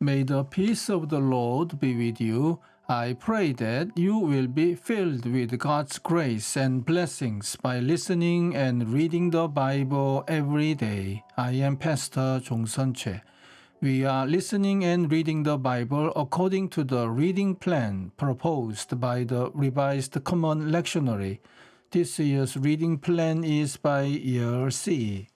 May the peace of the Lord be with you. I pray that you will be filled with God's grace and blessings by listening and reading the Bible every day. I am Pastor 종선채. We are listening and reading the Bible according to the reading plan proposed by the Revised Common Lectionary. This year's reading plan is by year C.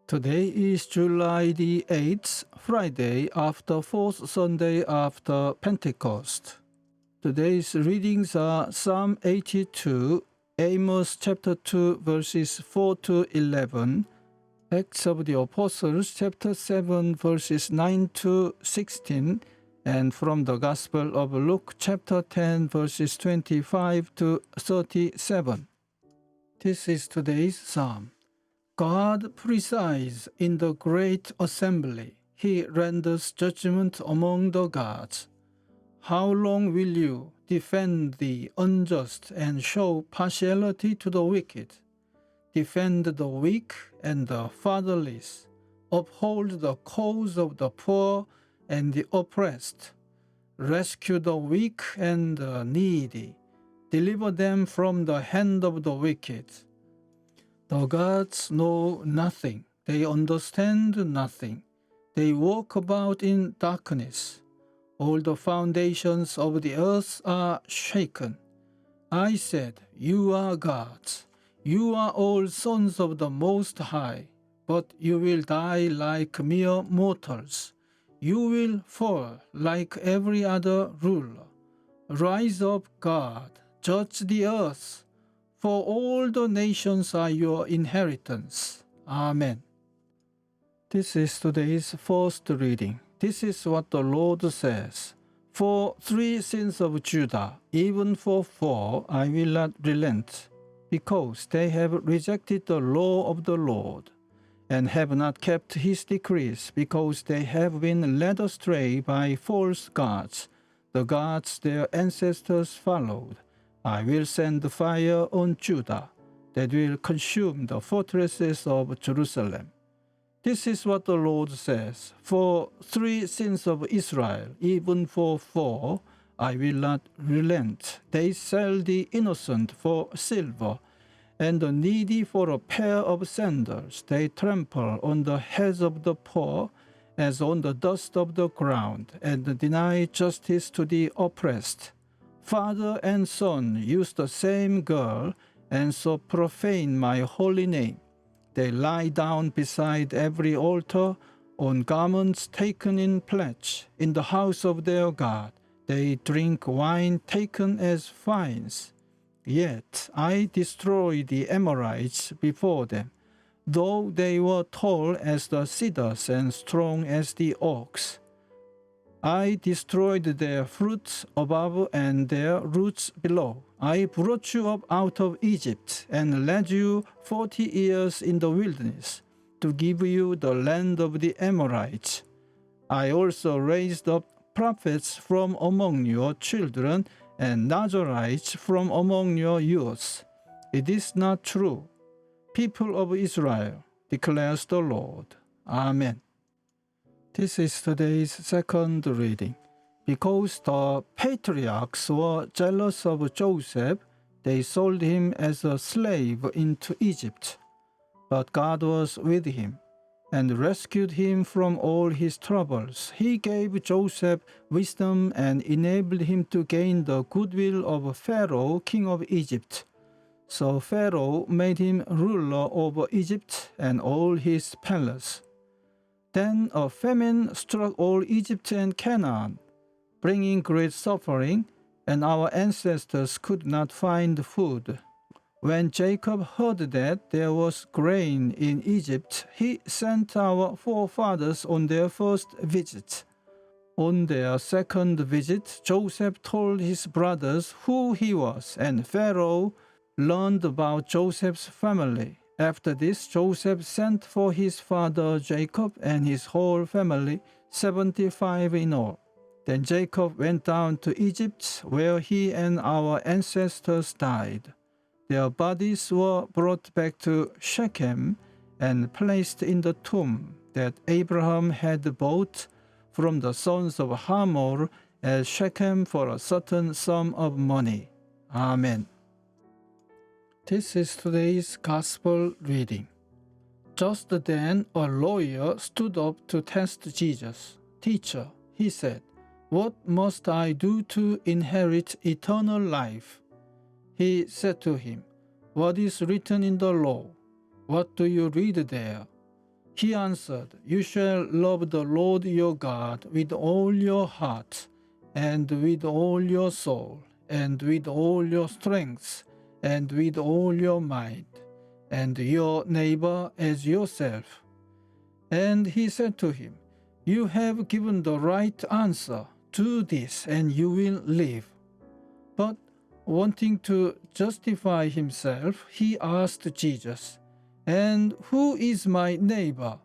Today is July the 8th, Friday after fourth Sunday after Pentecost. Today's readings are Psalm 82, Amos chapter 2 verses 4 to 11, Acts of the Apostles chapter 7 verses 9 to 16, and from the Gospel of Luke chapter 10 verses 25 to 37. This is today's Psalm. God presides in the great assembly. He renders judgment among the gods. How long will you defend the unjust and show partiality to the wicked? Defend the weak and the fatherless. Uphold the cause of the poor and the oppressed. Rescue the weak and the needy. Deliver them from the hand of the wicked. The gods know nothing. They understand nothing. They walk about in darkness. All the foundations of the earth are shaken. I said, you are gods. You are all sons of the Most High. But you will die like mere mortals. You will fall like every other ruler. Rise up, God. Judge the earth. For all the nations are your inheritance. Amen. This is today's first reading. This is what the Lord says. For 3 sins of Judah, even for 4, I will not relent, because they have rejected the law of the Lord, and have not kept his decrees, because they have been led astray by false gods, the gods their ancestors followed. I will send fire on Judah that will consume the fortresses of Jerusalem. This is what the Lord says. For 3 sins of Israel, even for 4, I will not relent. They sell the innocent for silver, and the needy for a pair of sandals. They trample on the heads of the poor as on the dust of the ground, and deny justice to the oppressed. Father and son use the same girl, and so profane my holy name. They lie down beside every altar, on garments taken in pledge, in the house of their God. They drink wine taken as fines. Yet I destroy the Amorites before them, though they were tall as the cedars and strong as the oaks. I destroyed their fruits above and their roots below. I brought you up out of Egypt and led you 40 years in the wilderness to give you the land of the Amorites. I also raised up prophets from among your children and Nazarites from among your youths. It is not true. People of Israel, declares the Lord. Amen. This is today's second reading. Because the patriarchs were jealous of Joseph, they sold him as a slave into Egypt. But God was with him and rescued him from all his troubles. He gave Joseph wisdom and enabled him to gain the goodwill of Pharaoh, king of Egypt. So Pharaoh made him ruler over Egypt and all his palace. Then a famine struck all Egypt and Canaan, bringing great suffering, and our ancestors could not find food. When Jacob heard that there was grain in Egypt, he sent our forefathers on their first visit. On their second visit, Joseph told his brothers who he was, and Pharaoh learned about Joseph's family. After this, Joseph sent for his father Jacob and his whole family, 75 in all. Then Jacob went down to Egypt, where he and our ancestors died. Their bodies were brought back to Shechem and placed in the tomb that Abraham had bought from the sons of Hamor at Shechem for a certain sum of money. Amen. This is today's Gospel reading. Just then a lawyer stood up to test Jesus. "Teacher," he said, "what must I do to inherit eternal life?" He said to him, "What is written in the law? What do you read there?" He answered, "You shall love the Lord your God with all your heart, and with all your soul, and with all your strength, and with all your might, and your neighbor as yourself." And he said to him, "You have given the right answer. Do this, and you will live." But wanting to justify himself, he asked Jesus, "And who is my neighbor?"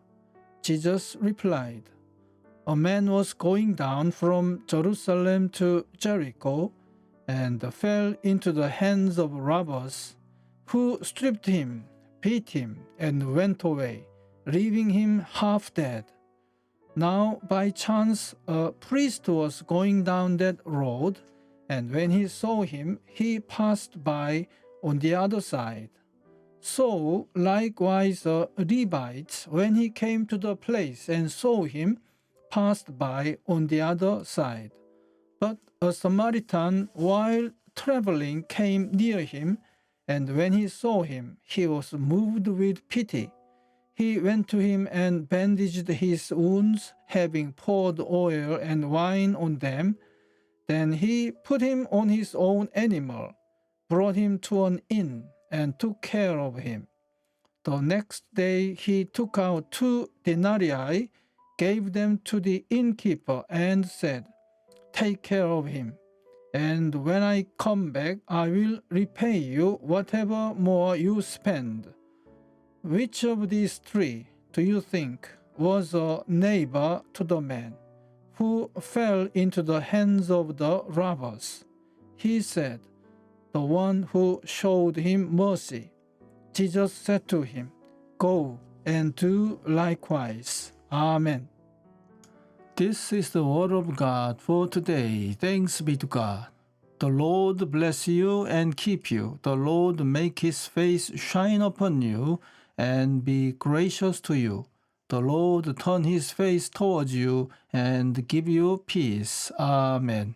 Jesus replied, "A man was going down from Jerusalem to Jericho and fell into the hands of robbers, who stripped him, beat him, and went away, leaving him half dead. Now, by chance, a priest was going down that road, and when he saw him, he passed by on the other side. So, likewise, a Levite, when he came to the place and saw him, passed by on the other side. But a Samaritan, while traveling, came near him, and when he saw him, he was moved with pity. He went to him and bandaged his wounds, having poured oil and wine on them. Then he put him on his own animal, brought him to an inn, and took care of him. The next day he took out 2 denarii, gave them to the innkeeper, and said, 'Take care of him, and when I come back, I will repay you whatever more you spend.' Which of these 3 do you think was a neighbor to the man who fell into the hands of the robbers?" He said, "The one who showed him mercy." Jesus said to him, "Go and do likewise." Amen. This is the word of God for today. Thanks be to God. The Lord bless you and keep you. The Lord make his face shine upon you and be gracious to you. The Lord turn his face towards you and give you peace. Amen.